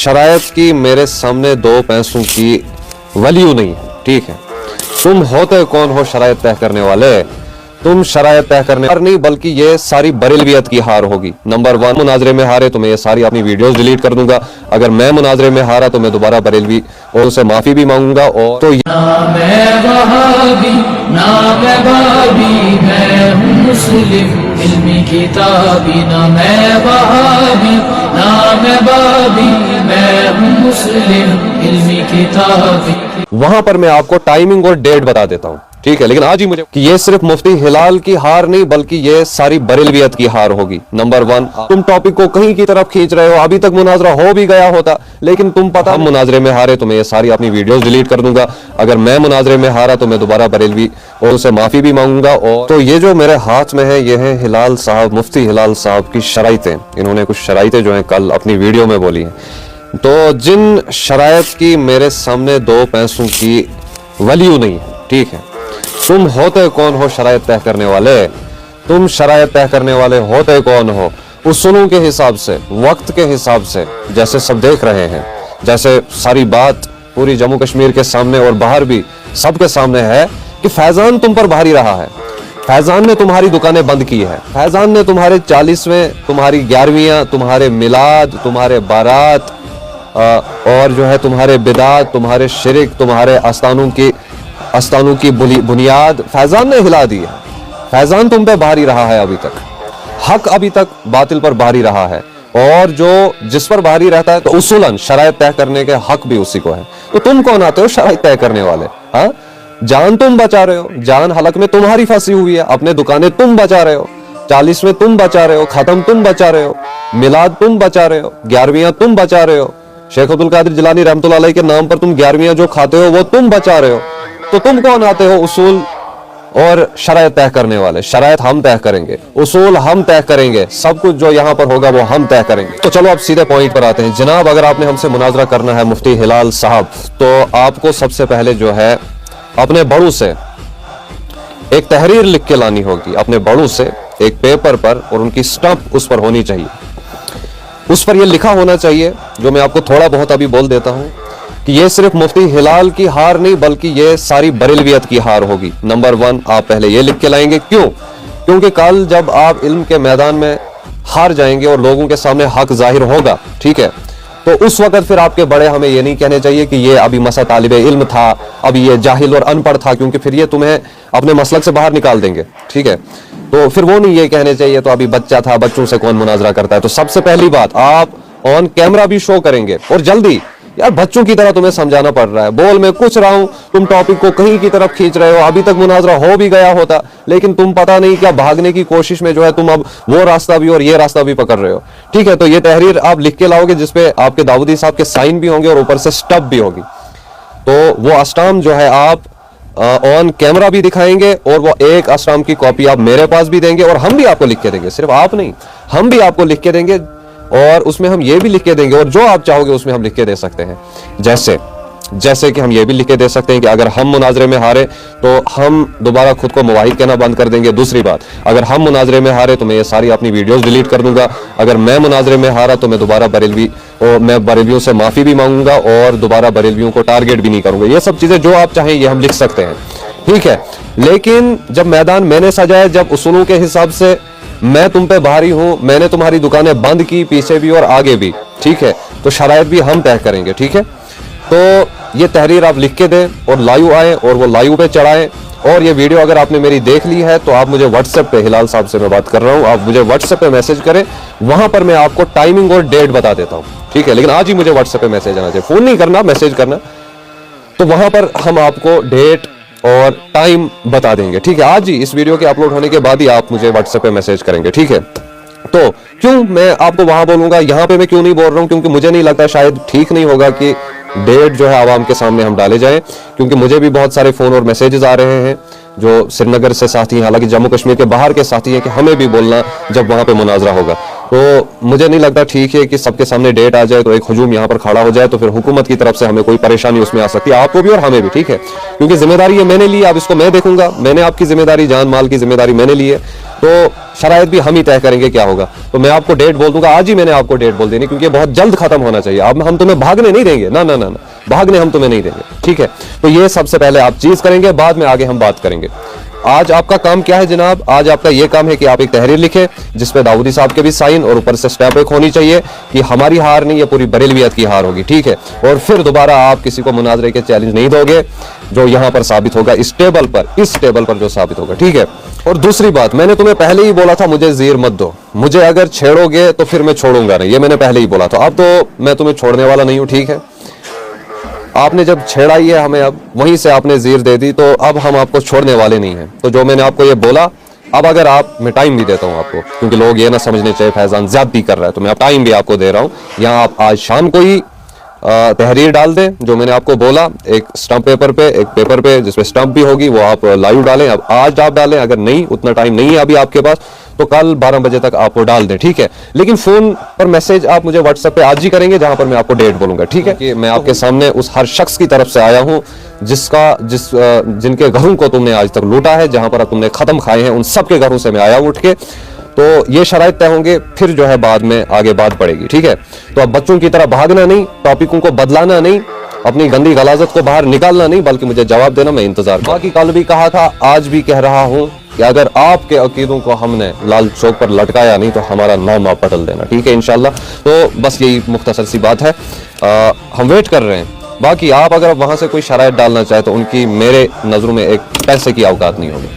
शरायत की मेरे सामने दो पैसों की वैल्यू नहीं है, ठीक है। तुम होते कौन हो शरायत तय करने वाले? तुम शरायत तय करने नहीं, बल्कि ये सारी बरेलवियत की हार होगी। नंबर 1, मुनाजरे में हारे तो मैं ये सारी अपनी वीडियोस डिलीट कर दूंगा। अगर मैं मुनाजरे में हारा तो मैं दोबारा बरेलवी और उसे माफी भी मांगूंगा। और तो ना मैं वहाबी ना मैं बाबी, मैं हूँ मुस्लिम इल्मी किताबी। ना मैं वहाबी ना मैं बाबी, मैं हूँ मुस्लिम इल्मी किताबी। वहां पर मैं आपको टाइमिंग और डेट बता देता हूं, ठीक है। लेकिन आज ही मुझे कि ये सिर्फ मुफ्ती हिलाल की हार नहीं, बल्कि ये सारी बरेलवियत की हार होगी। नंबर 1, तुम टॉपिक को कहीं की तरफ खींच रहे हो। अभी तक मुनाजरा हो भी गया होता, लेकिन तुम पता हम मुनाजरे में हारे तो मैं ये सारी अपनी वीडियोस डिलीट कर दूंगा। अगर मैं मुनाजरे में हारा तो मैं दोबारा बरेलवी और उसे माफी भी मांगूंगा। और तो ये जो मेरे हाथ में है, ये है हिलाल साहब, मुफ्ती हिलाल साहब की शराइतें। इन्होंने कुछ शराइतें जो है कल अपनी वीडियो में बोली हैं। तो जिन शरायत की मेरे सामने दो पैसों की वैल्यू नहीं है, ठीक है। तुम होते कौन हो शरायत तय करने वाले? तुम शरायत तय करने वाले होते कौन हो? उसूलों के हिसाब से, वक्त के हिसाब से, जैसे सब देख रहे हैं, जैसे सारी बात पूरी जम्मू कश्मीर के सामने और बाहर भी सबके सामने है कि फैजान तुम पर भारी रहा है। फैजान ने तुम्हारी दुकानें बंद की है। फैजान ने तुम्हारे 40वें, तुम्हारी 11वीं, तुम्हारे मिलाद, तुम्हारे बारात और जो है तुम्हारे बिदात, तुम्हारे शिरक, तुम्हारे आस्तानों की बुनियाद फैजान ने हिला दी है। फैजान तुम पे भारी रहा है अभी तक। हक अभी तक बातिल पर भारी रहा है। और जो जिस पर भारी रहता है तो उसूलन शरायत तय करने के हक भी उसी को है। तो तुम कौन आते हो शरायत तय करने वाले? हाँ, जान तुम बचा रहे हो, जान हलक में तुम्हारी फंसी हुई है। अपने दुकानें तुम बचा रहे हो, 40 में तुम बचा रहे हो, खत्म तुम बचा रहे हो, मिलाद तुम बचा रहे हो, 11वीं तुम बचा रहे हो। शेख अब्दुल कादिर जिलानी रहमतुल्लाह अलैह के नाम पर तुम 11वीं जो खाते हो वो तुम बचा रहे हो। तो तुम कौन आते हो उसूल और शरायत तय करने वाले? शरायत हम तय करेंगे, उसूल हम तय करेंगे, सब कुछ जो यहाँ पर होगा वो हम तय करेंगे। तो चलो अब सीधे पॉइंट पर आते हैं। जनाब, अगर आपने हमसे मुनाजरा करना है मुफ्ती हिलाल साहब, तो आपको सबसे पहले जो है अपने बड़ों से एक तहरीर लिख के लानी होगी। अपने बड़ों से एक पेपर पर, और उनकी स्टंप उस पर होनी चाहिए। उस पर यह लिखा होना चाहिए, जो मैं आपको थोड़ा बहुत अभी बोल देता हूं, कि ये सिर्फ मुफ्ती हिलाल की हार नहीं, बल्कि ये सारी बरेलवियत की हार होगी। नंबर 1, आप पहले ये लिख के लाएंगे। क्यों? क्योंकि कल जब आप इल्म के मैदान में हार जाएंगे और लोगों के सामने हक जाहिर होगा, ठीक है, तो उस वक्त फिर आपके बड़े हमें ये नहीं कहने चाहिए कि ये अभी मसा तालिबे इल्म था, अभी ये जाहिल और अनपढ़ था, क्योंकि फिर ये तुम्हें अपने मसलक से बाहर निकाल देंगे, ठीक है। तो फिर वो नहीं ये कहने चाहिए तो अभी बच्चा था, बच्चों से कौन मुनाजरा करता है। तो सबसे पहली बात, आप ऑन कैमरा भी शो करेंगे, और जल्दी। यार बच्चों की तरह तुम्हें समझाना पड़ रहा है। बोल मैं कुछ रहा हूं, तुम टॉपिक को कहीं की तरफ खींच रहे हो। अभी तक मुनाजरा हो भी गया होता, लेकिन तुम पता नहीं क्या भागने की कोशिश में जो है तुम अब वो रास्ता भी और ये रास्ता भी पकड़ रहे हो, ठीक है। तो ये तहरीर आप लिख के लाओगे, जिसपे आपके दाऊदी साहब के साइन भी होंगे और ऊपर से स्टंप भी होगी। तो वो अस्टाम जो है आप ऑन कैमरा भी दिखाएंगे, और वो एक अस्टाम की कॉपी आप मेरे पास भी देंगे, और हम भी आपको लिख के देंगे। सिर्फ आप नहीं, हम भी आपको लिख के देंगे, और उसमें हम ये भी लिख के देंगे, और जो आप चाहोगे उसमें हम लिख के दे सकते हैं। जैसे कि हम ये भी लिख के दे सकते हैं कि अगर हम मुनाजरे में हारे तो हम दोबारा खुद को मुवाहिद कहना बंद कर देंगे। दूसरी बात, अगर हम मुनाजरे में हारे तो मैं ये सारी अपनी वीडियोस डिलीट कर दूंगा। अगर मैं मुनाजरे में हारा तो मैं दोबारा मैं बरेलवियों से माफी भी मांगूंगा, और दोबारा बरेलवियों को टारगेट भी नहीं करूंगा। ये सब चीजें जो आप चाहें ये हम लिख सकते हैं, ठीक है। लेकिन जब मैदान मैंने सजाया, जब उसूलों के हिसाब से मैं तुम पे भारी हूं, मैंने तुम्हारी दुकानें बंद की, पीछे भी और आगे भी, ठीक है, तो शरायत भी हम तय करेंगे, ठीक है। तो ये तहरीर आप लिख के दें और लाइव आए, और वो लाइव पे चढ़ाएं। और ये वीडियो अगर आपने मेरी देख ली है तो आप मुझे व्हाट्सएप पे, हिलाल साहब से मैं बात कर रहा हूं, आप मुझे व्हाट्सएप पे मैसेज करें। वहां पर मैं आपको टाइमिंग और डेट बता देता हूं, ठीक है। लेकिन आज ही मुझे व्हाट्सएप पे मैसेज आना चाहिए, फोन नहीं करना, मैसेज करना। तो वहां पर हम आपको डेट और टाइम बता देंगे, ठीक है। आज ही इस वीडियो के अपलोड होने के बाद ही आप मुझे व्हाट्सएप पे मैसेज करेंगे, ठीक है। तो क्यों मैं आपको वहां बोलूंगा, यहां पे मैं क्यों नहीं बोल रहा हूं? क्योंकि मुझे नहीं लगता, शायद ठीक नहीं होगा कि डेट जो है आवाम के सामने हम डाले जाएं, क्योंकि मुझे भी बहुत सारे फोन और मैसेजेस आ रहे हैं जो श्रीनगर से साथी हैं, हालांकि जम्मू कश्मीर के बाहर के साथी हैं, कि हमें भी बोलना जब वहां पे मुनाजरा होगा। तो मुझे नहीं लगता ठीक है कि सबके सामने डेट आ जाए तो एक हुजूम यहाँ पर खड़ा हो जाए तो फिर हुकूमत की तरफ से हमें कोई परेशानी उसमें आ सकती है, आपको भी और हमें भी, ठीक है। क्योंकि जिम्मेदारी ये मैंने ली, अब इसको मैं देखूंगा, मैंने आपकी जिम्मेदारी, जान माल की जिम्मेदारी मैंने ली है, तो शरायत भी हम ही तय करेंगे क्या होगा। तो मैं आपको डेट बोल दूंगा, आज ही मैंने आपको डेट बोल देनी, क्योंकि बहुत जल्द खत्म होना चाहिए। अब हम तुम्हें भागने नहीं देंगे, ना ना ना ना, भागने हम तुम्हें नहीं देंगे, ठीक है। तो ये सबसे पहले आप चीज करेंगे, बाद में आगे हम बात करेंगे। आज आपका काम क्या है जनाब? आज आपका ये काम है कि आप एक तहरीर लिखें जिसपे दाऊदी साहब के भी साइन और ऊपर से स्टैम्प एक होनी चाहिए कि हमारी हार नहीं, ये पूरी बरेलवियत की हार होगी, ठीक है। और फिर दोबारा आप किसी को मुनाजरे के चैलेंज नहीं दोगे, जो यहां पर साबित होगा इस टेबल पर जो साबित होगा, ठीक है। और दूसरी बात, मैंने तुम्हें पहले ही बोला था मुझे ज़ीर मत दो, मुझे अगर छेड़ोगे तो फिर मैं छोड़ूंगा नहीं, ये मैंने पहले ही बोला था। अब तो मैं तुम्हें छोड़ने वाला नहीं हूं, ठीक है। आपने जब छेड़ा ही है हमें, अब वहीं से आपने ज़ीर दे दी, तो अब हम आपको छोड़ने वाले नहीं हैं। तो जो मैंने आपको ये बोला, अब अगर आप, मैं टाइम भी देता हूं आपको, क्योंकि लोग ये ना समझने चाहिए फैजान ज्यादती कर रहा है, तो मैं अब टाइम भी आपको दे रहा हूं। यहाँ आप आज शाम को ही तहरीर डाल दें जो मैंने आपको बोला, एक स्टंप पेपर पे, एक पेपर पे जिसमें स्टंप भी होगी, वो आप लाइव डालें। अब आज आप डालें, अगर नहीं, उतना टाइम नहीं है अभी आपके पास, तो कल 12 बजे तक आप वो डाल दें, ठीक है। लेकिन फोन पर मैसेज आप मुझे व्हाट्सएप पे आज ही करेंगे, जहां पर मैं आपको डेट बोलूंगा, ठीक है। कि मैं आपके सामने उस हर शख्स की तरफ से आया हूं जिनके घरों को तुमने आज तक लूटा है, जहां पर तुमने खत्म खाए हैं, उन सब के घरों से मैं आया हूं उठ के। तो ये शराइत तय होंगे, फिर जो है बाद में आगे बात बढ़ेगी, ठीक है। तो अब बच्चों की तरह भागना नहीं, टॉपिकों को बदलाना नहीं, अपनी गंदी गलाजत को बाहर निकालना नहीं, बल्कि मुझे जवाब देना, मैं इंतजार। बाकी कल भी कहा था, आज भी कह रहा हूं कि अगर आपके अकीदों को हमने लाल चौक पर लटकाया नहीं तो हमारा नाम आप पटल देना, ठीक है, इंशाल्लाह। तो बस यही मुख्तसर सी बात है, हम वेट कर रहे हैं। बाकी आप अगर वहां से कोई शराइत डालना चाहे तो उनकी मेरे नजरों में एक पैसे की औकात नहीं होगी।